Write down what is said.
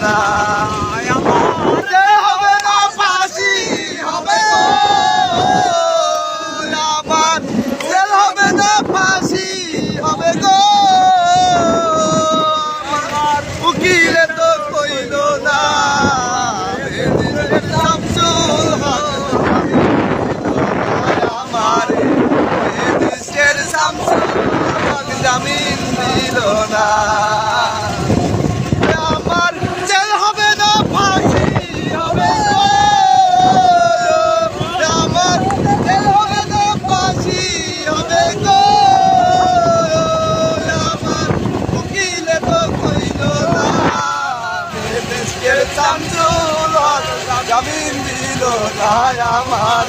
না হবে না ফাঁসি হবে গো আমার জেল হবে না ফাঁসি হবে গো আমার উকিলে তো কইল না শামসুল হক আমার দেশের শামসুল হক জামিন দিল না আমার জেল হবে না ফাঁসি হবে গো আমার জেল হবে না ফাঁসি হবে গো আমার উকিলে তো কইল না দেশের শামসুল হক জামিন দিল না আমার